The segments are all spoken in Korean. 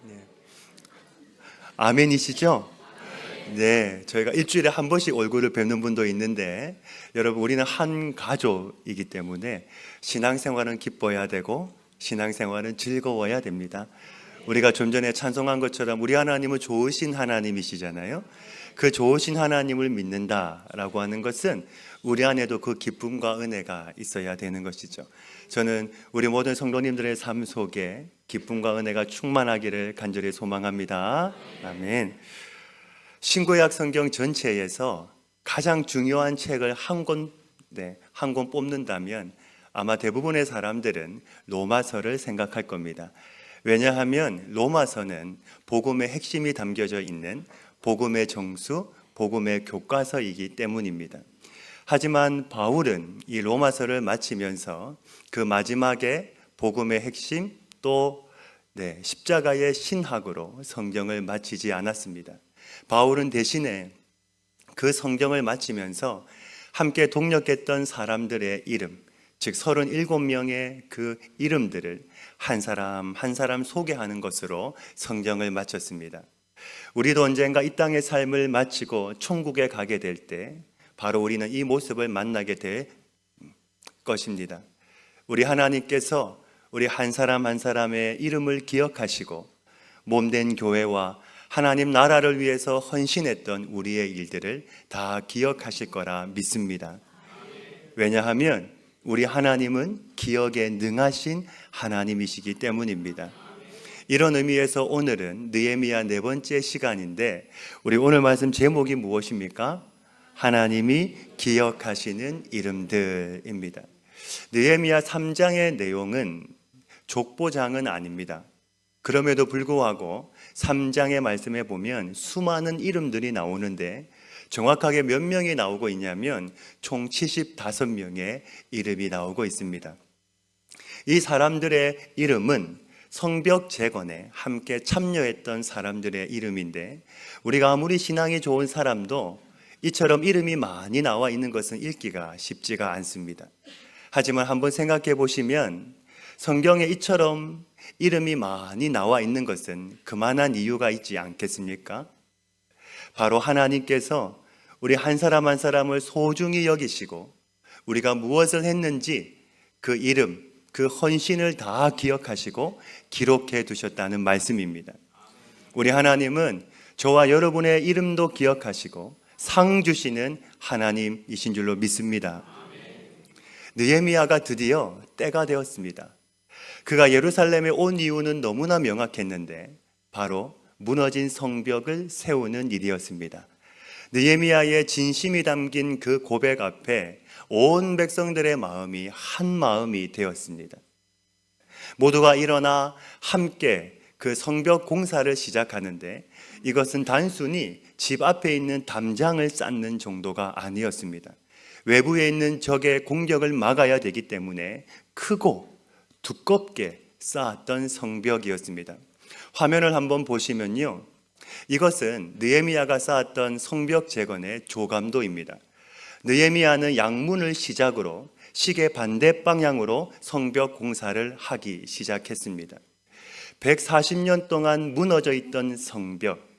네. 아멘이시죠? 네, 저희가 일주일에 한 번씩 얼굴을 뵙는 분도 있는데, 여러분, 우리는 한 가족이기 때문에 신앙생활은 기뻐야 되고 신앙생활은 즐거워야 됩니다. 우리가 좀 전에 찬송한 것처럼 우리 하나님은 좋으신 하나님이시잖아요. 그 좋으신 하나님을 믿는다라고 하는 것은 우리 안에도 그 기쁨과 은혜가 있어야 되는 것이죠. 저는 우리 모든 성도님들의 삶 속에 기쁨과 은혜가 충만하기를 간절히 소망합니다. 아멘. 신구약 성경 전체에서 가장 중요한 책을 한 권 뽑는다면 아마 대부분의 사람들은 로마서를 생각할 겁니다. 왜냐하면 로마서는 복음의 핵심이 담겨져 있는 복음의 정수, 복음의 교과서이기 때문입니다. 하지만 바울은 이 로마서를 마치면서 그 마지막에 복음의 핵심 또 십자가의 신학으로 성경을 마치지 않았습니다. 바울은 대신에 그 성경을 마치면서 함께 동역했던 사람들의 이름, 즉 37명의 그 이름들을 한 사람 한 사람 소개하는 것으로 성경을 마쳤습니다. 우리도 언젠가 이 땅의 삶을 마치고 천국에 가게 될 때 바로 우리는 이 모습을 만나게 될 것입니다. 우리 하나님께서 우리 한 사람 한 사람의 이름을 기억하시고 몸된 교회와 하나님 나라를 위해서 헌신했던 우리의 일들을 다 기억하실 거라 믿습니다. 왜냐하면 우리 하나님은 기억에 능하신 하나님이시기 때문입니다. 이런 의미에서 오늘은 느헤미야 4번째 시간인데 우리 오늘 말씀 제목이 무엇입니까? 하나님이 기억하시는 이름들입니다. 느헤미야 3장의 내용은 족보장은 아닙니다. 그럼에도 불구하고 3장의 말씀에 보면 수많은 이름들이 나오는데 정확하게 몇 명이 나오고 있냐면 총 75명의 이름이 나오고 있습니다. 이 사람들의 이름은 성벽 재건에 함께 참여했던 사람들의 이름인데 우리가 아무리 신앙이 좋은 사람도 이처럼 이름이 많이 나와 있는 것은 읽기가 쉽지가 않습니다. 하지만 한번 생각해 보시면 성경에 이처럼 이름이 많이 나와 있는 것은 그만한 이유가 있지 않겠습니까? 바로 하나님께서 우리 한 사람 한 사람을 소중히 여기시고 우리가 무엇을 했는지 그 이름, 그 헌신을 다 기억하시고 기록해 두셨다는 말씀입니다. 우리 하나님은 저와 여러분의 이름도 기억하시고 상 주시는 하나님이신 줄로 믿습니다. 느헤미야가 드디어 때가 되었습니다. 그가 예루살렘에 온 이유는 너무나 명확했는데 바로 무너진 성벽을 세우는 일이었습니다. 느헤미야의 진심이 담긴 그 고백 앞에 온 백성들의 마음이 한 마음이 되었습니다. 모두가 일어나 함께 그 성벽 공사를 시작하는데 이것은 단순히 집 앞에 있는 담장을 쌓는 정도가 아니었습니다. 외부에 있는 적의 공격을 막아야 되기 때문에 크고 두껍게 쌓았던 성벽이었습니다. 화면을 한번 보시면요, 이것은 느헤미야가 쌓았던 성벽 재건의 조감도입니다. 느헤미야는 양문을 시작으로 시계 반대 방향으로 성벽 공사를 하기 시작했습니다. 140년 동안 무너져 있던 성벽,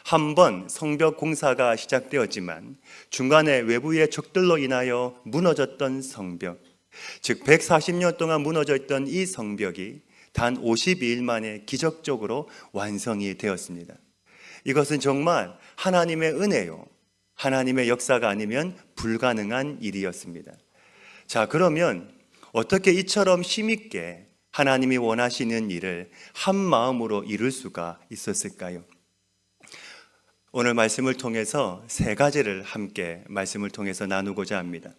한 번 성벽 공사가 시작되었지만 중간에 외부의 적들로 인하여 무너졌던 성벽, 즉 140년 동안 무너져 있던 이 성벽이 단 52일 만에 기적적으로 완성이 되었습니다. 이것은 정말 하나님의 은혜요, 하나님의 역사가 아니면 불가능한 일이었습니다. 자, 그러면 어떻게 이처럼 힘있게 하나님이 원하시는 일을 한 마음으로 이룰 수가 있었을까요? 오늘 말씀을 통해서 3가지를 함께 말씀을 통해서 나누고자 합니다.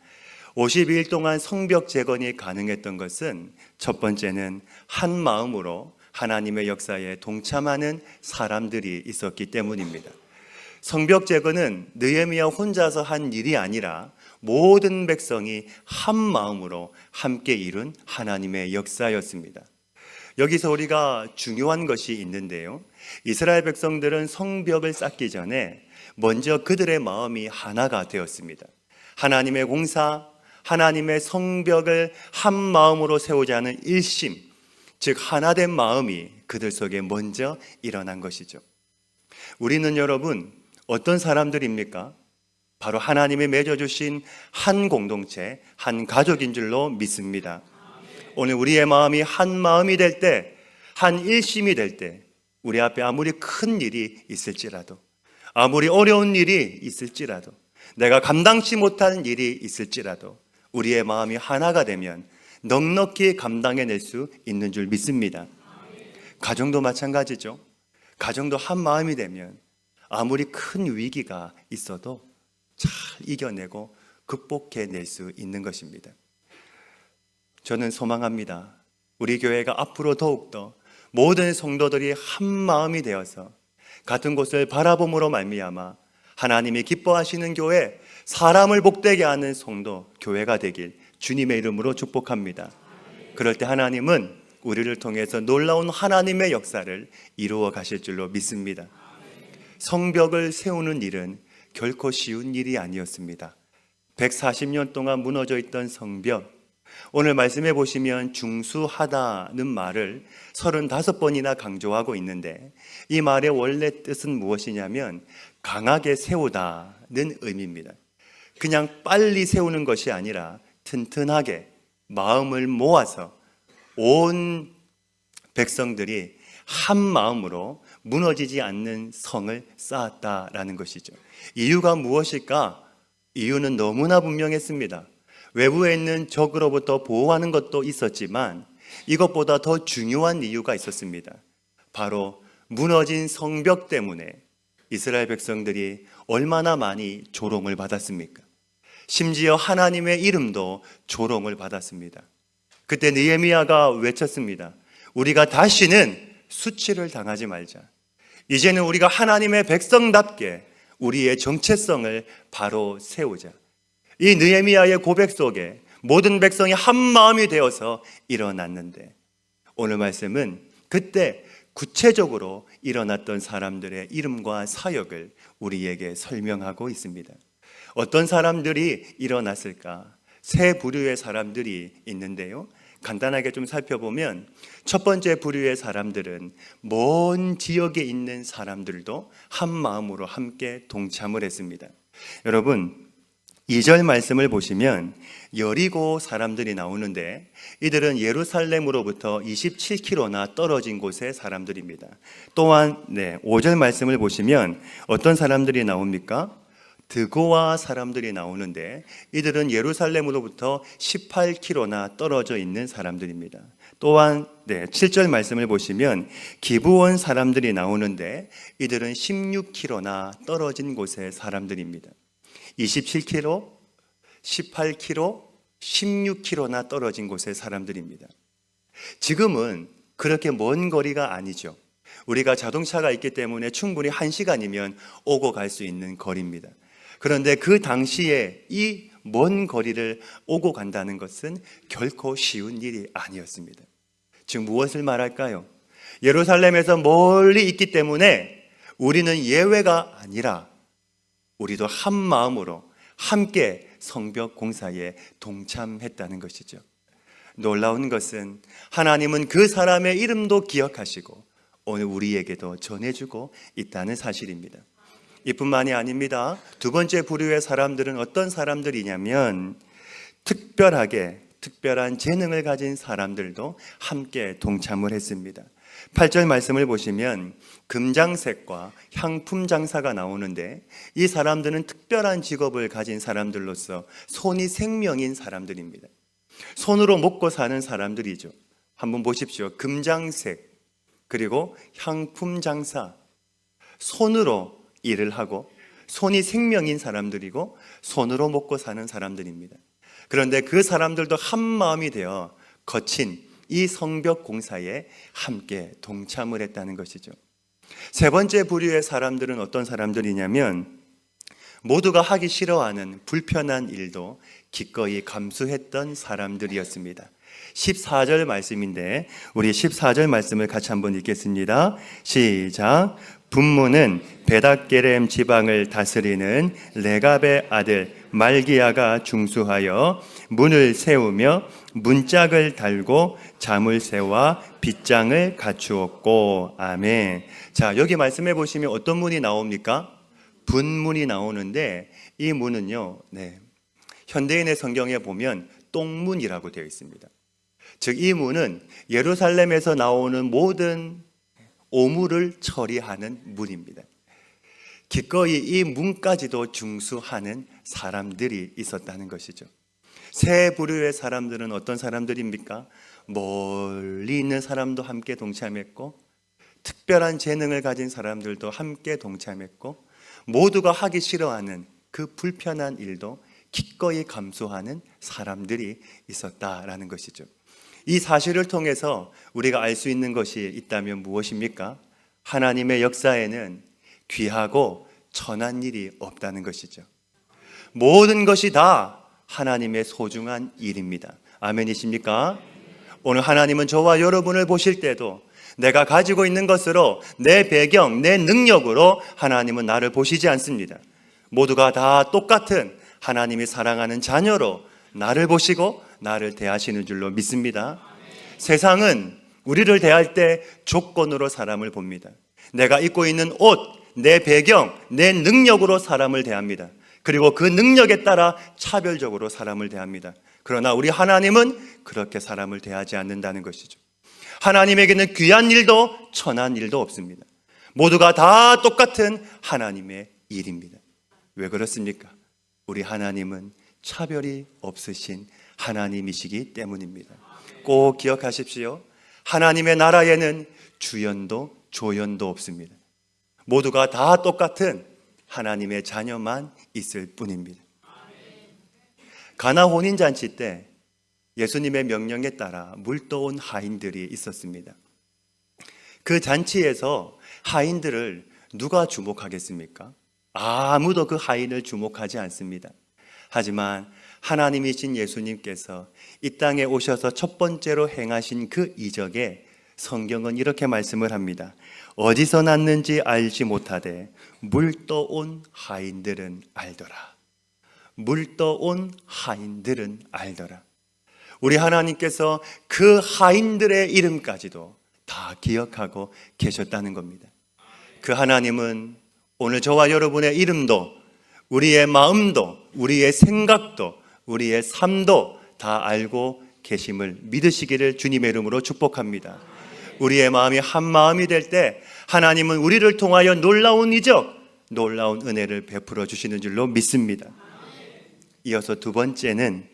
52일 동안 성벽 재건이 가능했던 것은 첫 번째는 한 마음으로 하나님의 역사에 동참하는 사람들이 있었기 때문입니다. 성벽 재건은 느헤미야 혼자서 한 일이 아니라 모든 백성이 한 마음으로 함께 이룬 하나님의 역사였습니다. 여기서 우리가 중요한 것이 있는데요, 이스라엘 백성들은 성벽을 쌓기 전에 먼저 그들의 마음이 하나가 되었습니다. 하나님의 공사, 하나님의 성벽을 한 마음으로 세우자는 일심, 즉 하나된 마음이 그들 속에 먼저 일어난 것이죠. 우리는 여러분 어떤 사람들입니까? 바로 하나님이 맺어주신 한 공동체, 한 가족인 줄로 믿습니다. 오늘 우리의 마음이 한 마음이 될 때, 한 일심이 될 때, 우리 앞에 아무리 큰 일이 있을지라도, 아무리 어려운 일이 있을지라도, 내가 감당치 못한 일이 있을지라도 우리의 마음이 하나가 되면 넉넉히 감당해낼 수 있는 줄 믿습니다. 가정도 마찬가지죠. 가정도 한 마음이 되면 아무리 큰 위기가 있어도 잘 이겨내고 극복해낼 수 있는 것입니다. 저는 소망합니다. 우리 교회가 앞으로 더욱더 모든 성도들이 한 마음이 되어서 같은 곳을 바라봄으로 말미암아 하나님이 기뻐하시는 교회, 사람을 복되게 하는 성도, 교회가 되길 주님의 이름으로 축복합니다. 그럴 때 하나님은 우리를 통해서 놀라운 하나님의 역사를 이루어 가실 줄로 믿습니다. 성벽을 세우는 일은 결코 쉬운 일이 아니었습니다. 140년 동안 무너져 있던 성벽, 오늘 말씀해 보시면 중수하다는 말을 35번이나 강조하고 있는데 이 말의 원래 뜻은 무엇이냐면 강하게 세우다는 의미입니다. 그냥 빨리 세우는 것이 아니라 튼튼하게 마음을 모아서 온 백성들이 한 마음으로 무너지지 않는 성을 쌓았다라는 것이죠. 이유가 무엇일까? 이유는 너무나 분명했습니다. 외부에 있는 적으로부터 보호하는 것도 있었지만 이것보다 더 중요한 이유가 있었습니다. 바로 무너진 성벽 때문에 이스라엘 백성들이 얼마나 많이 조롱을 받았습니까? 심지어 하나님의 이름도 조롱을 받았습니다. 그때 느헤미야가 외쳤습니다. 우리가 다시는 수치를 당하지 말자. 이제는 우리가 하나님의 백성답게 우리의 정체성을 바로 세우자. 이 느헤미야의 고백 속에 모든 백성이 한 마음이 되어서 일어났는데 오늘 말씀은 그때 구체적으로 일어났던 사람들의 이름과 사역을 우리에게 설명하고 있습니다. 어떤 사람들이 일어났을까? 세 부류의 사람들이 있는데요. 간단하게 좀 살펴보면 첫 번째 부류의 사람들은 먼 지역에 있는 사람들도 한 마음으로 함께 동참을 했습니다. 여러분 2절 말씀을 보시면 여리고 사람들이 나오는데 이들은 예루살렘으로부터 27km나 떨어진 곳의 사람들입니다. 또한 5절 말씀을 보시면 어떤 사람들이 나옵니까? 드고와 사람들이 나오는데 이들은 예루살렘으로부터 18km나 떨어져 있는 사람들입니다. 또한 7절 말씀을 보시면 기브온 사람들이 나오는데 이들은 16km나 떨어진 곳의 사람들입니다. 27km, 18km, 16km나 떨어진 곳의 사람들입니다. 지금은 그렇게 먼 거리가 아니죠. 우리가 자동차가 있기 때문에 충분히 1시간이면 오고 갈 수 있는 거리입니다. 그런데 그 당시에 이 먼 거리를 오고 간다는 것은 결코 쉬운 일이 아니었습니다. 즉 무엇을 말할까요? 예루살렘에서 멀리 있기 때문에 우리는 예외가 아니라 우리도 한 마음으로 함께 성벽 공사에 동참했다는 것이죠. 놀라운 것은 하나님은 그 사람의 이름도 기억하시고 오늘 우리에게도 전해주고 있다는 사실입니다. 이뿐만이 아닙니다. 두 번째 부류의 사람들은 어떤 사람들이냐면 특별한 재능을 가진 사람들도 함께 동참을 했습니다. 8절 말씀을 보시면 금장색과 향품 장사가 나오는데 이 사람들은 특별한 직업을 가진 사람들로서 손이 생명인 사람들입니다. 손으로 먹고 사는 사람들이죠. 한번 보십시오. 금장색 그리고 향품 장사, 손으로 일을 하고 손이 생명인 사람들이고 손으로 먹고 사는 사람들입니다. 그런데 그 사람들도 한 마음이 되어 거친 이 성벽 공사에 함께 동참을 했다는 것이죠. 세 번째 부류의 사람들은 어떤 사람들이냐면 모두가 하기 싫어하는 불편한 일도 기꺼이 감수했던 사람들이었습니다. 14절 말씀인데 우리 14절 말씀을 같이 한번 읽겠습니다. 시작. 분문은 베닷게렘 지방을 다스리는 레갑의 아들 말기야가 중수하여 문을 세우며 문짝을 달고 자물쇠와 빗장을 갖추었고. 아멘. 자, 여기 말씀해 보시면 어떤 문이 나옵니까? 분문이 나오는데, 이 문은요, 현대인의 성경에 보면 똥문이라고 되어 있습니다. 즉, 이 문은 예루살렘에서 나오는 모든 오물을 처리하는 문입니다. 기꺼이 이 문까지도 중수하는 사람들이 있었다는 것이죠. 세 부류의 사람들은 어떤 사람들입니까? 멀리 있는 사람도 함께 동참했고, 특별한 재능을 가진 사람들도 함께 동참했고, 모두가 하기 싫어하는 그 불편한 일도 기꺼이 감수하는 사람들이 있었다라는 것이죠. 이 사실을 통해서 우리가 알 수 있는 것이 있다면 무엇입니까? 하나님의 역사에는 귀하고 천한 일이 없다는 것이죠. 모든 것이 다 하나님의 소중한 일입니다. 아멘이십니까? 오늘 하나님은 저와 여러분을 보실 때도 내가 가지고 있는 것으로, 내 배경, 내 능력으로 하나님은 나를 보시지 않습니다. 모두가 다 똑같은 하나님이 사랑하는 자녀로 나를 보시고 나를 대하시는 줄로 믿습니다. 세상은 우리를 대할 때 조건으로 사람을 봅니다. 내가 입고 있는 옷, 내 배경, 내 능력으로 사람을 대합니다. 그리고 그 능력에 따라 차별적으로 사람을 대합니다. 그러나 우리 하나님은 그렇게 사람을 대하지 않는다는 것이죠. 하나님에게는 귀한 일도 천한 일도 없습니다. 모두가 다 똑같은 하나님의 일입니다. 왜 그렇습니까? 우리 하나님은 차별이 없으신 하나님이시기 때문입니다. 꼭 기억하십시오. 하나님의 나라에는 주연도 조연도 없습니다. 모두가 다 똑같은 하나님의 자녀만 있을 뿐입니다. 가나 혼인잔치 때 예수님의 명령에 따라 물떠온 하인들이 있었습니다. 그 잔치에서 하인들을 누가 주목하겠습니까? 아무도 그 하인을 주목하지 않습니다. 하지만 하나님이신 예수님께서 이 땅에 오셔서 첫 번째로 행하신 그 이적에 성경은 이렇게 말씀을 합니다. 어디서 났는지 알지 못하되 물떠온 하인들은 알더라. 물떠온 하인들은 알더라. 우리 하나님께서 그 하인들의 이름까지도 다 기억하고 계셨다는 겁니다. 그 하나님은 오늘 저와 여러분의 이름도, 우리의 마음도, 우리의 생각도, 우리의 삶도 다 알고 계심을 믿으시기를 주님의 이름으로 축복합니다. 우리의 마음이 한 마음이 될 때 하나님은 우리를 통하여 놀라운 이적, 놀라운 은혜를 베풀어 주시는 줄로 믿습니다. 이어서 두 번째는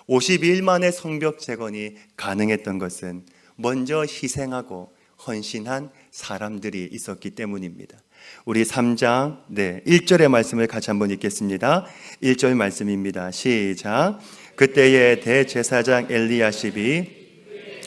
52일 만에 성벽 재건이 가능했던 것은 먼저 희생하고 헌신한 사람들이 있었기 때문입니다. 우리 3장 1절의 말씀을 같이 한번 읽겠습니다. 1절 말씀입니다. 시작. 그때에 대제사장 엘리야십이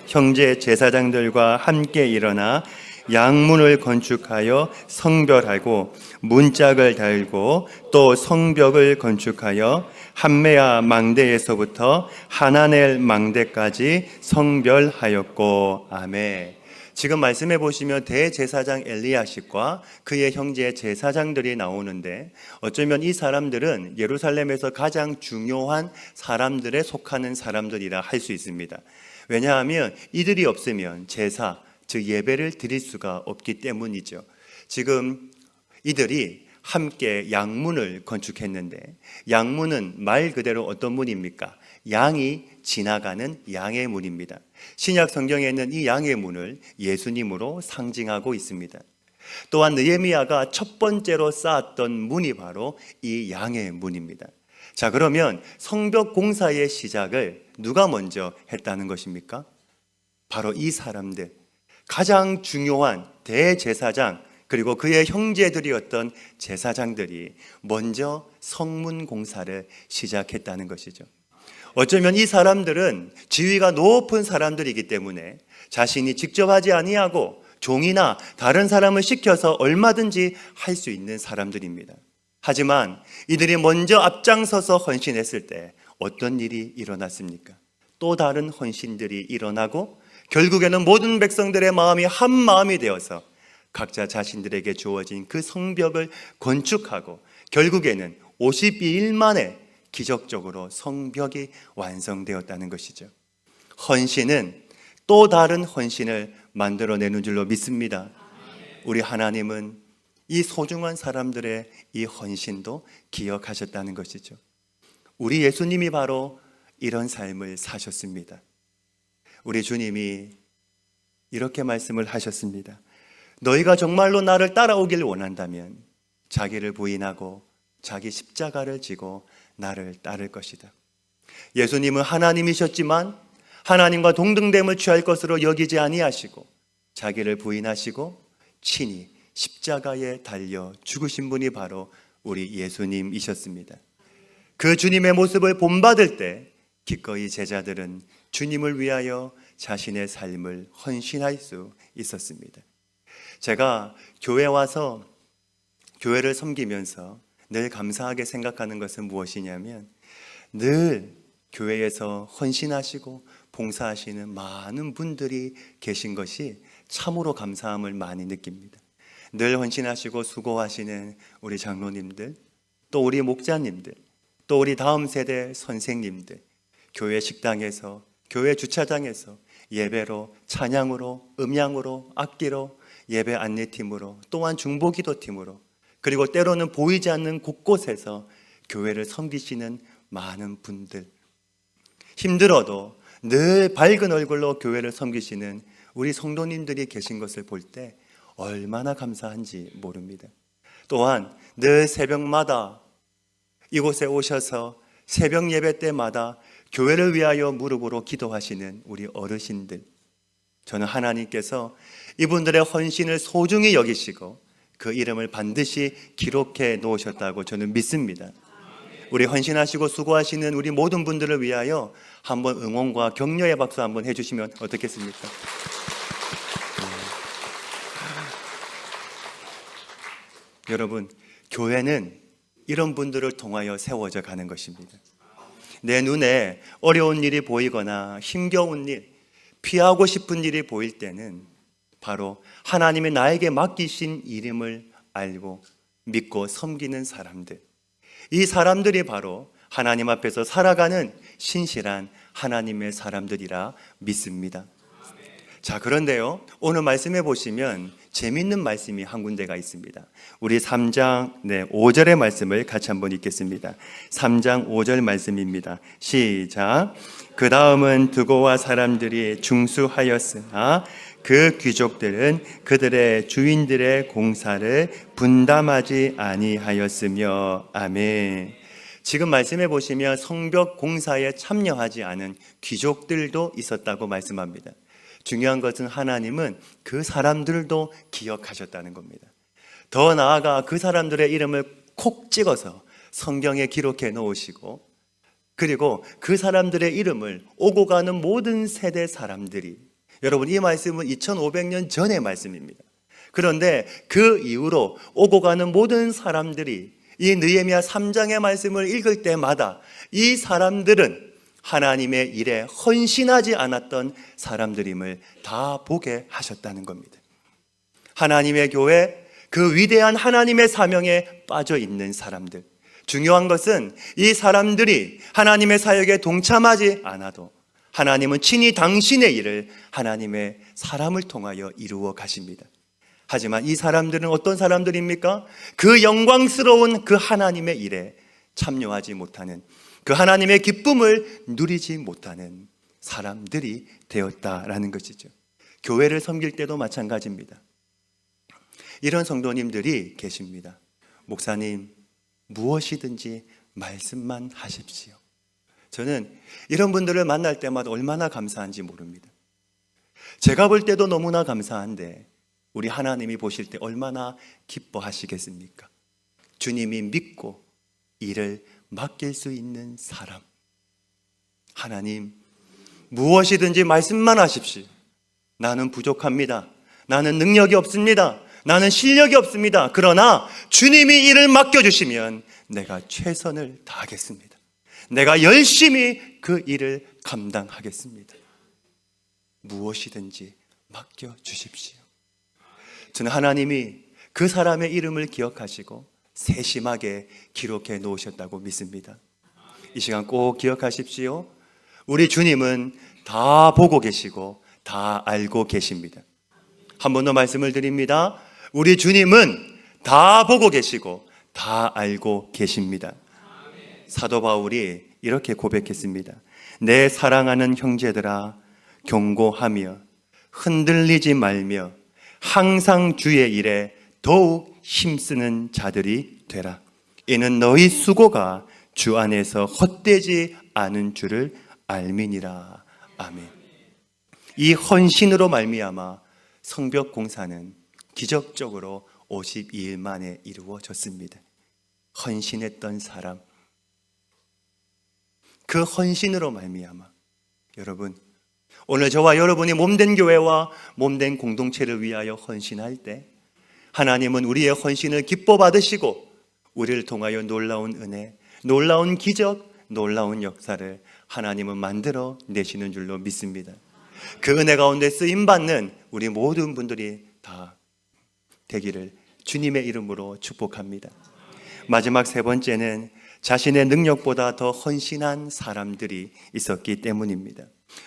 형제 제사장들과 함께 일어나 양문을 건축하여 성별하고 문짝을 달고 또 성벽을 건축하여 함메아 망대에서부터 하나넬 망대까지 성별하였고. 아멘. 지금 말씀해 보시면 대제사장 엘리야십과 그의 형제 제사장들이 나오는데, 어쩌면 이 사람들은 예루살렘에서 가장 중요한 사람들에 속하는 사람들이라 할 수 있습니다. 왜냐하면 이들이 없으면 제사, 즉 예배를 드릴 수가 없기 때문이죠. 지금 이들이 함께 양문을 건축했는데, 양문은 말 그대로 어떤 문입니까? 양이 지나가는 양의 문입니다. 신약 성경에는 이 양의 문을 예수님으로 상징하고 있습니다. 또한 느헤미야가 첫 번째로 쌓았던 문이 바로 이 양의 문입니다. 자, 그러면 성벽 공사의 시작을 누가 먼저 했다는 것입니까? 바로 이 사람들, 가장 중요한 대제사장 그리고 그의 형제들이었던 제사장들이 먼저 성문 공사를 시작했다는 것이죠. 어쩌면 이 사람들은 지위가 높은 사람들이기 때문에 자신이 직접 하지 아니하고 종이나 다른 사람을 시켜서 얼마든지 할 수 있는 사람들입니다. 하지만 이들이 먼저 앞장서서 헌신했을 때 어떤 일이 일어났습니까? 또 다른 헌신들이 일어나고 결국에는 모든 백성들의 마음이 한 마음이 되어서 각자 자신들에게 주어진 그 성벽을 건축하고 결국에는 52일 만에 기적적으로 성벽이 완성되었다는 것이죠. 헌신은 또 다른 헌신을 만들어내는 줄로 믿습니다. 우리 하나님은 이 소중한 사람들의 이 헌신도 기억하셨다는 것이죠. 우리 예수님이 바로 이런 삶을 사셨습니다. 우리 주님이 이렇게 말씀을 하셨습니다. 너희가 정말로 나를 따라오길 원한다면 자기를 부인하고 자기 십자가를 지고 나를 따를 것이다. 예수님은 하나님이셨지만 하나님과 동등됨을 취할 것으로 여기지 아니하시고 자기를 부인하시고 친히 십자가에 달려 죽으신 분이 바로 우리 예수님이셨습니다. 그 주님의 모습을 본받을 때 기꺼이 제자들은 주님을 위하여 자신의 삶을 헌신할 수 있었습니다. 제가 교회 와서 교회를 섬기면서 늘 감사하게 생각하는 것은 무엇이냐면 늘 교회에서 헌신하시고 봉사하시는 많은 분들이 계신 것이 참으로 감사함을 많이 느낍니다. 늘 헌신하시고 수고하시는 우리 장로님들, 또 우리 목자님들, 또 우리 다음 세대 선생님들, 교회 식당에서, 교회 주차장에서 예배로, 찬양으로, 음향으로, 악기로, 예배 안내팀으로, 또한 중보기도팀으로, 그리고 때로는 보이지 않는 곳곳에서 교회를 섬기시는 많은 분들, 힘들어도 늘 밝은 얼굴로 교회를 섬기시는 우리 성도님들이 계신 것을 볼 때 얼마나 감사한지 모릅니다. 또한 늘 새벽마다 이곳에 오셔서 새벽 예배 때마다 교회를 위하여 무릎으로 기도하시는 우리 어르신들, 저는 하나님께서 이분들의 헌신을 소중히 여기시고 그 이름을 반드시 기록해 놓으셨다고 저는 믿습니다. 우리 헌신하시고 수고하시는 우리 모든 분들을 위하여 한번 응원과 격려의 박수 한번 해주시면 어떻겠습니까? 여러분, 교회는 이런 분들을 통하여 세워져 가는 것입니다. 내 눈에 어려운 일이 보이거나 힘겨운 일, 피하고 싶은 일이 보일 때는 바로 하나님이 나에게 맡기신 이름을 알고 믿고 섬기는 사람들, 이 사람들이 바로 하나님 앞에서 살아가는 신실한 하나님의 사람들이라 믿습니다. 자, 그런데요, 오늘 말씀해 보시면 재미있는 말씀이 한 군데가 있습니다. 우리 3장 5절의 말씀을 같이 한번 읽겠습니다. 3장 5절 말씀입니다. 시작. 그 다음은 두고와 사람들이 중수하였으나 그 귀족들은 그들의 주인들의 공사를 분담하지 아니하였으며. 아멘. 지금 말씀해 보시면 성벽 공사에 참여하지 않은 귀족들도 있었다고 말씀합니다. 중요한 것은 하나님은 그 사람들도 기억하셨다는 겁니다. 더 나아가 그 사람들의 이름을 콕 찍어서 성경에 기록해 놓으시고, 그리고 그 사람들의 이름을 오고 가는 모든 세대 사람들이, 여러분 이 말씀은 2500년 전의 말씀입니다. 그런데 그 이후로 오고 가는 모든 사람들이 이 느헤미야 3장의 말씀을 읽을 때마다 이 사람들은 하나님의 일에 헌신하지 않았던 사람들임을 다 보게 하셨다는 겁니다. 하나님의 교회, 그 위대한 하나님의 사명에 빠져 있는 사람들, 중요한 것은 이 사람들이 하나님의 사역에 동참하지 않아도 하나님은 친히 당신의 일을 하나님의 사람을 통하여 이루어 가십니다. 하지만 이 사람들은 어떤 사람들입니까? 그 영광스러운 그 하나님의 일에 참여하지 못하는, 그 하나님의 기쁨을 누리지 못하는 사람들이 되었다라는 것이죠. 교회를 섬길 때도 마찬가지입니다. 이런 성도님들이 계십니다. 목사님, 무엇이든지 말씀만 하십시오. 저는 이런 분들을 만날 때마다 얼마나 감사한지 모릅니다. 제가 볼 때도 너무나 감사한데 우리 하나님이 보실 때 얼마나 기뻐하시겠습니까? 주님이 믿고 일을 맡길 수 있는 사람. 하나님, 무엇이든지 말씀만 하십시오. 나는 부족합니다. 나는 능력이 없습니다. 나는 실력이 없습니다. 그러나 주님이 일을 맡겨주시면 내가 최선을 다하겠습니다. 내가 열심히 그 일을 감당하겠습니다. 무엇이든지 맡겨주십시오. 저는 하나님이 그 사람의 이름을 기억하시고 세심하게 기록해 놓으셨다고 믿습니다. 이 시간 꼭 기억하십시오. 우리 주님은 다 보고 계시고 다 알고 계십니다. 한 번 더 말씀을 드립니다. 우리 주님은 다 보고 계시고 다 알고 계십니다. 사도 바울이 이렇게 고백했습니다. 내 사랑하는 형제들아, 경고하며 흔들리지 말며 항상 주의 일에 더욱 힘쓰는 자들이 되라. 이는 너희 수고가 주 안에서 헛되지 않은 줄을 알미니라. 아멘. 이 헌신으로 말미암아 성벽 공사는 기적적으로 52일 만에 이루어졌습니다. 헌신했던 사람, 그 헌신으로 말미암아 여러분, 오늘 저와 여러분이 몸된 교회와 몸된 공동체를 위하여 헌신할 때 하나님은 우리의 헌신을 기뻐 받으시고 우리를 통하여 놀라운 은혜, 놀라운 기적, 놀라운 역사를 하나님은 만들어 내시는 줄로 믿습니다. 그 은혜 가운데 쓰임받는 우리 모든 분들이 다 되기를 주님의 이름으로 축복합니다. 마지막 세 번째는 자신의 능력보다 더 헌신한 사람들이 있었기 때문입니다.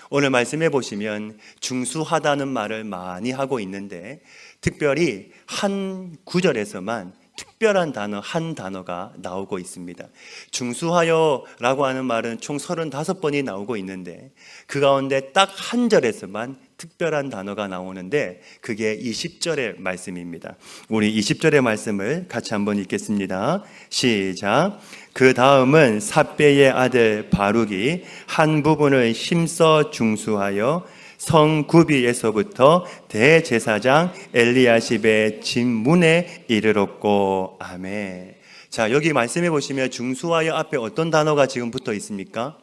오늘 말씀해 보시면 중수하다는 말을 많이 하고 있는데 특별히 한 구절에서만 특별한 단어 한 단어가 나오고 있습니다. 중수하여라고 하는 말은 총 35번이 나오고 있는데 그 가운데 딱 한 절에서만 특별한 단어가 나오는데 그게 20절의 말씀입니다. 우리 20절의 말씀을 같이 한번 읽겠습니다. 시작. 그 다음은 삿배의 아들 바룩이 한 부분을 힘써 중수하여 성구비에서부터 대제사장 엘리야십의 진문에 이르렀고. 아멘. 자, 여기 말씀해 보시면 중수하여 앞에 어떤 단어가 지금 붙어 있습니까?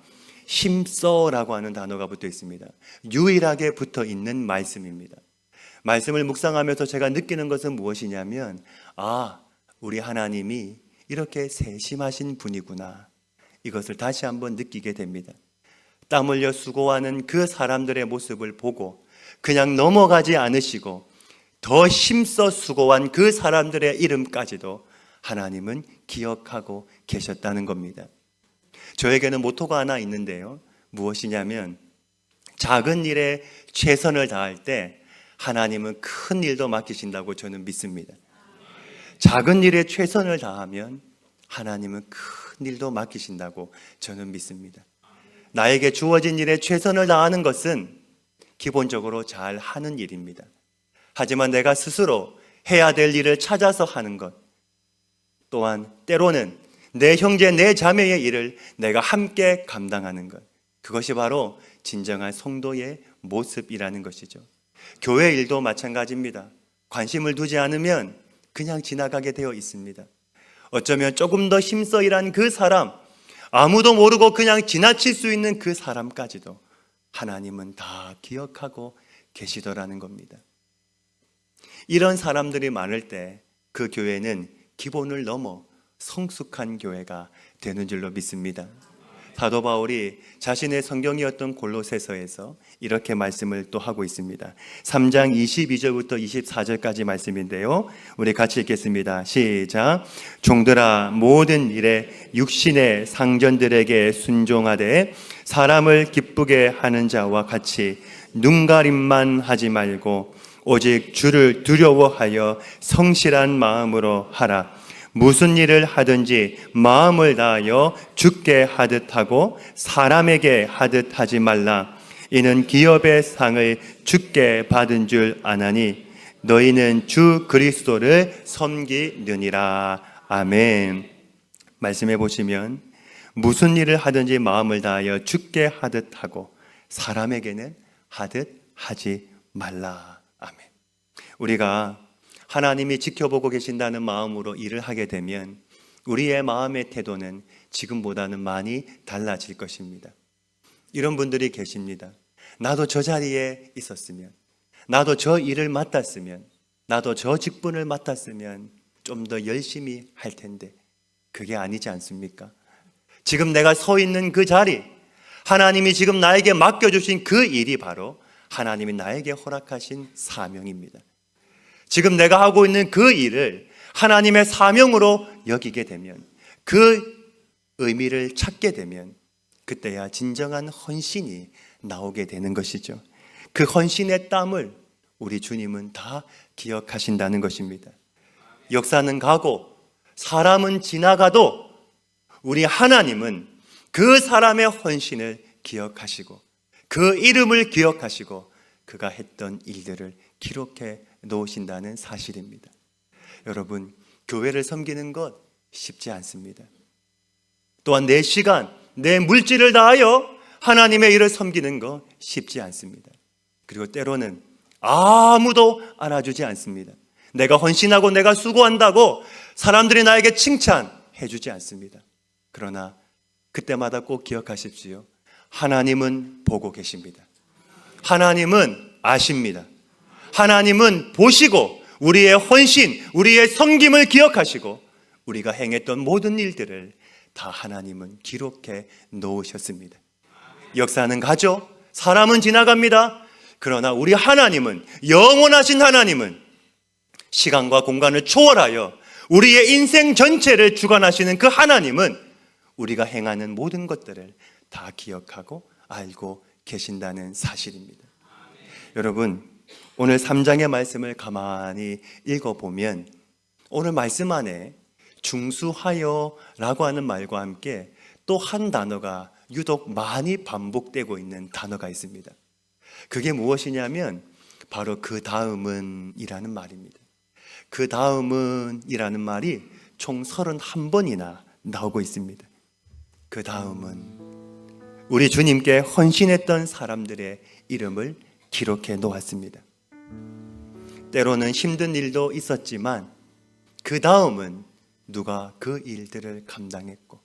힘써라고 하는 단어가 붙어 있습니다. 유일하게 붙어 있는 말씀입니다. 말씀을 묵상하면서 제가 느끼는 것은 무엇이냐면 우리 하나님이 이렇게 세심하신 분이구나, 이것을 다시 한번 느끼게 됩니다. 땀 흘려 수고하는 그 사람들의 모습을 보고 그냥 넘어가지 않으시고 더 힘써 수고한 그 사람들의 이름까지도 하나님은 기억하고 계셨다는 겁니다. 저에게는 모토가 하나 있는데요. 무엇이냐면 작은 일에 최선을 다할 때 하나님은 큰 일도 맡기신다고 저는 믿습니다. 작은 일에 최선을 다하면 하나님은 큰 일도 맡기신다고 저는 믿습니다. 나에게 주어진 일에 최선을 다하는 것은 기본적으로 잘 하는 일입니다. 하지만 내가 스스로 해야 될 일을 찾아서 하는 것, 또한 때로는 내 형제, 내 자매의 일을 내가 함께 감당하는 것, 그것이 바로 진정한 성도의 모습이라는 것이죠. 교회 일도 마찬가지입니다. 관심을 두지 않으면 그냥 지나가게 되어 있습니다. 어쩌면 조금 더 힘써 일한 그 사람, 아무도 모르고 그냥 지나칠 수 있는 그 사람까지도 하나님은 다 기억하고 계시더라는 겁니다. 이런 사람들이 많을 때 그 교회는 기본을 넘어 성숙한 교회가 되는 줄로 믿습니다. 사도 바울이 자신의 성경이었던 골로새서에서 이렇게 말씀을 또 하고 있습니다. 3장 22절부터 24절까지 말씀인데요, 우리 같이 읽겠습니다. 시작. 종들아, 모든 일에 육신의 상전들에게 순종하되 사람을 기쁘게 하는 자와 같이 눈가림만 하지 말고 오직 주를 두려워하여 성실한 마음으로 하라. 무슨 일을 하든지 마음을 다하여 주께 하듯 하고 사람에게 하듯 하지 말라. 이는 기업의 상을 주께 받은 줄 아나니 너희는 주 그리스도를 섬기느니라. 아멘. 말씀해 보시면 무슨 일을 하든지 마음을 다하여 주께 하듯 하고 사람에게는 하듯 하지 말라. 아멘. 우리가 하나님이 지켜보고 계신다는 마음으로 일을 하게 되면 우리의 마음의 태도는 지금보다는 많이 달라질 것입니다. 이런 분들이 계십니다. 나도 저 자리에 있었으면, 나도 저 일을 맡았으면, 나도 저 직분을 맡았으면 좀 더 열심히 할 텐데 그게 아니지 않습니까? 지금 내가 서 있는 그 자리, 하나님이 지금 나에게 맡겨주신 그 일이 바로 하나님이 나에게 허락하신 사명입니다. 지금 내가 하고 있는 그 일을 하나님의 사명으로 여기게 되면, 그 의미를 찾게 되면 그때야 진정한 헌신이 나오게 되는 것이죠. 그 헌신의 땀을 우리 주님은 다 기억하신다는 것입니다. 역사는 가고 사람은 지나가도 우리 하나님은 그 사람의 헌신을 기억하시고 그 이름을 기억하시고 그가 했던 일들을 기록해 놓으신다는 사실입니다. 여러분, 교회를 섬기는 것 쉽지 않습니다. 또한 내 시간, 내 물질을 다하여 하나님의 일을 섬기는 것 쉽지 않습니다. 그리고 때로는 아무도 알아주지 않습니다. 내가 헌신하고 내가 수고한다고 사람들이 나에게 칭찬해 주지 않습니다. 그러나 그때마다 꼭 기억하십시오. 하나님은 보고 계십니다. 하나님은 아십니다. 하나님은 보시고 우리의 헌신, 우리의 섬김을 기억하시고 우리가 행했던 모든 일들을 다 하나님은 기록해 놓으셨습니다. 역사는 가죠. 사람은 지나갑니다. 그러나 우리 하나님은, 영원하신 하나님은 시간과 공간을 초월하여 우리의 인생 전체를 주관하시는 그 하나님은 우리가 행하는 모든 것들을 다 기억하고 알고 계신다는 사실입니다. 여러분, 오늘 3장의 말씀을 가만히 읽어보면 오늘 말씀 안에 중수하여 라고 하는 말과 함께 또 한 단어가 유독 많이 반복되고 있는 단어가 있습니다. 그게 무엇이냐면 바로 그 다음은 이라는 말입니다. 그 다음은 이라는 말이 총 31번이나 나오고 있습니다. 그 다음은 우리 주님께 헌신했던 사람들의 이름을 기록해 놓았습니다. 때로는 힘든 일도 있었지만 그 다음은 누가 그 일들을 감당했고,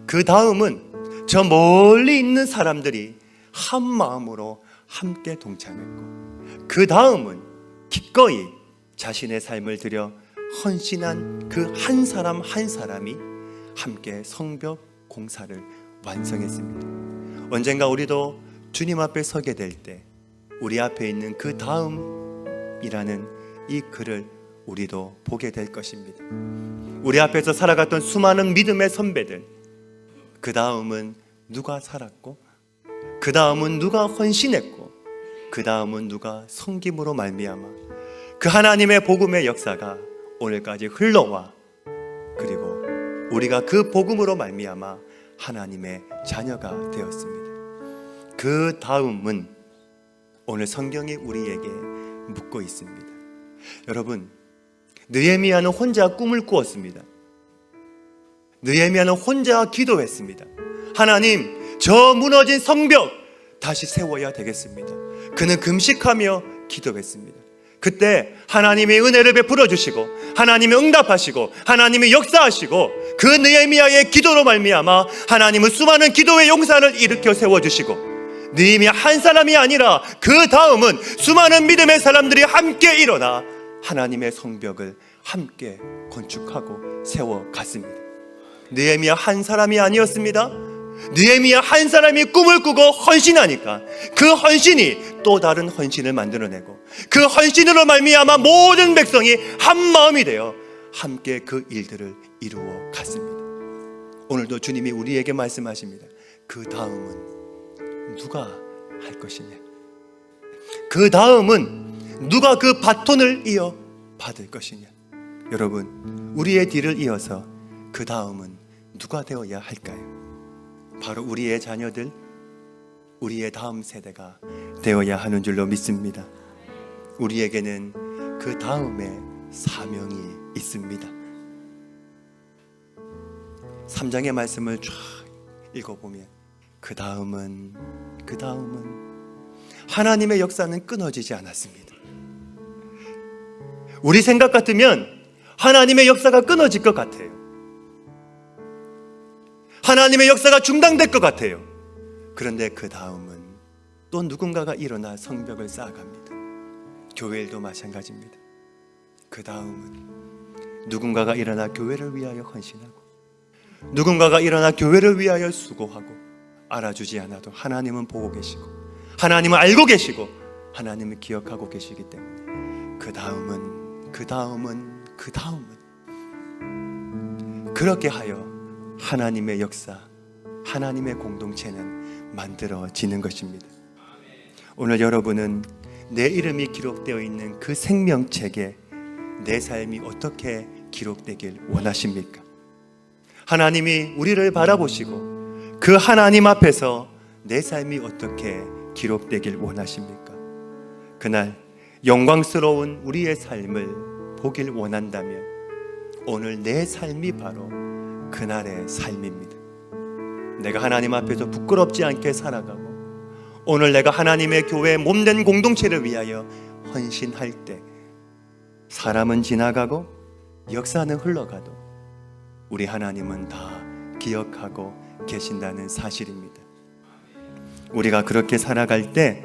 그 다음은 저 멀리 있는 사람들이 한 마음으로 함께 동참했고, 그 다음은 기꺼이 자신의 삶을 들여 헌신한 그 한 사람 한 사람이 함께 성벽 공사를 완성했습니다. 언젠가 우리도 주님 앞에 서게 될 때 우리 앞에 있는 그 다음이라는 이 글을 우리도 보게 될 것입니다. 우리 앞에서 살아갔던 수많은 믿음의 선배들, 그 다음은 누가 살았고, 그 다음은 누가 헌신했고, 그 다음은 누가 섬김으로 말미암아 그 하나님의 복음의 역사가 오늘까지 흘러와, 그리고 우리가 그 복음으로 말미암아 하나님의 자녀가 되었습니다. 그 다음은 오늘 성경이 우리에게 묻고 있습니다. 여러분, 느헤미야는 혼자 꿈을 꾸었습니다. 느헤미야는 혼자 기도했습니다. 하나님, 저 무너진 성벽 다시 세워야 되겠습니다. 그는 금식하며 기도했습니다. 그때 하나님의 은혜를 베풀어 주시고 하나님이 응답하시고 하나님이 역사하시고 그 느헤미야의 기도로 말미암아 하나님은 수많은 기도의 용사를 일으켜 세워주시고, 느헤미야 한 사람이 아니라 그 다음은 수많은 믿음의 사람들이 함께 일어나 하나님의 성벽을 함께 건축하고 세워갔습니다. 느헤미야 한 사람이 아니었습니다. 느헤미야 한 사람이 꿈을 꾸고 헌신하니까 그 헌신이 또 다른 헌신을 만들어내고, 그 헌신으로 말미암아 모든 백성이 한 마음이 되어 함께 그 일들을 이루어 갔습니다. 오늘도 주님이 우리에게 말씀하십니다. 그 다음은 누가 할 것이냐? 그 다음은 누가 그 바톤을 이어 받을 것이냐? 여러분, 우리의 뒤를 이어서 그 다음은 누가 되어야 할까요? 바로 우리의 자녀들, 우리의 다음 세대가 되어야 하는 줄로 믿습니다. 우리에게는 그 다음에 사명이 있습니다. 3장의 말씀을 쫙 읽어보면 그 다음은 하나님의 역사는 끊어지지 않았습니다. 우리 생각 같으면 하나님의 역사가 끊어질 것 같아요. 하나님의 역사가 중단될 것 같아요. 그런데 그 다음은 또 누군가가 일어나 성벽을 쌓아갑니다. 교회 일도 마찬가지입니다. 그 다음은 누군가가 일어나 교회를 위하여 헌신하고, 누군가가 일어나 교회를 위하여 수고하고, 알아주지 않아도 하나님은 보고 계시고 하나님은 알고 계시고 하나님은 기억하고 계시기 때문에 그 다음은 그 다음은 그렇게 하여 하나님의 역사, 하나님의 공동체는 만들어지는 것입니다. 오늘 여러분은 내 이름이 기록되어 있는 그 생명책에 내 삶이 어떻게 기록되길 원하십니까? 하나님이 우리를 바라보시고 그 하나님 앞에서 내 삶이 어떻게 기록되길 원하십니까? 그날 영광스러운 우리의 삶을 보길 원한다면 오늘 내 삶이 바로 그날의 삶입니다. 내가 하나님 앞에서 부끄럽지 않게 살아가고 오늘 내가 하나님의 교회 몸된 공동체를 위하여 헌신할 때 사람은 지나가고 역사는 흘러가도 우리 하나님은 다 기억하고 계신다는 사실입니다. 우리가 그렇게 살아갈 때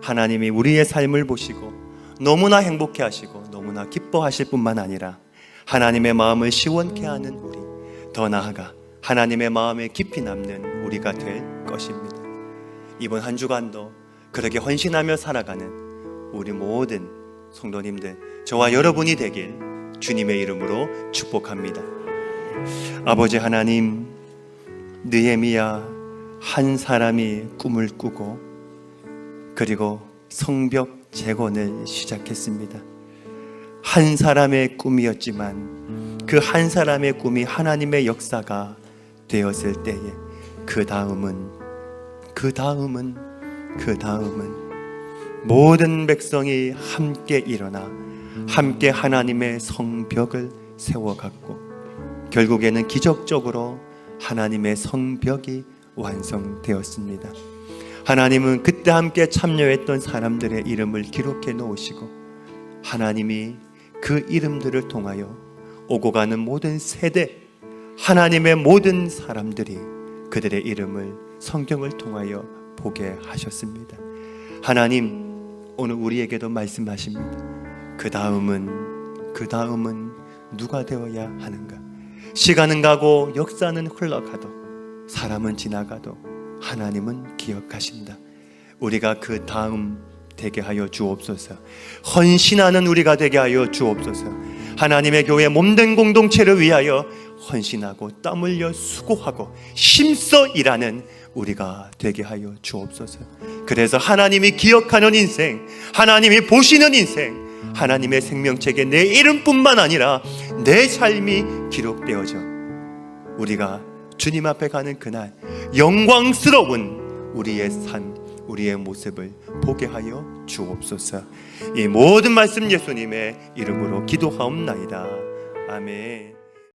하나님이 우리의 삶을 보시고 너무나 행복해 하시고 너무나 기뻐하실 뿐만 아니라 하나님의 마음을 시원케 하는 우리, 더 나아가 하나님의 마음에 깊이 남는 우리가 될 것입니다. 이번 한 주간도 그렇게 헌신하며 살아가는 우리 모든 성도님들, 저와 여러분이 되길 주님의 이름으로 축복합니다. 아버지 하나님, 느헤미야 한 사람이 꿈을 꾸고 그리고 성벽 재건을 시작했습니다. 한 사람의 꿈이었지만 그 한 사람의 꿈이 하나님의 역사가 되었을 때에 그 다음은 모든 백성이 함께 일어나 함께 하나님의 성벽을 세워갔고 결국에는 기적적으로 하나님의 성벽이 완성되었습니다. 하나님은 그때 함께 참여했던 사람들의 이름을 기록해 놓으시고 하나님이 그 이름들을 통하여 오고 가는 모든 세대, 하나님의 모든 사람들이 그들의 이름을 성경을 통하여 보게 하셨습니다. 하나님, 오늘 우리에게도 말씀하십니다. 그 다음은 누가 되어야 하는가? 시간은 가고 역사는 흘러가도 사람은 지나가도 하나님은 기억하신다. 우리가 그 다음 되게 하여 주옵소서. 헌신하는 우리가 되게 하여 주옵소서. 하나님의 교회 몸된 공동체를 위하여 헌신하고 땀 흘려 수고하고 힘써 일하는 우리가 되게 하여 주옵소서. 그래서 하나님이 기억하는 인생, 하나님이 보시는 인생, 하나님의 생명책에 내 이름뿐만 아니라 내 삶이 기록되어져 우리가 주님 앞에 가는 그날 영광스러운 우리의 삶, 우리의 모습을 보게 하여 주옵소서. 이 모든 말씀 예수님의 이름으로 기도하옵나이다. 아멘.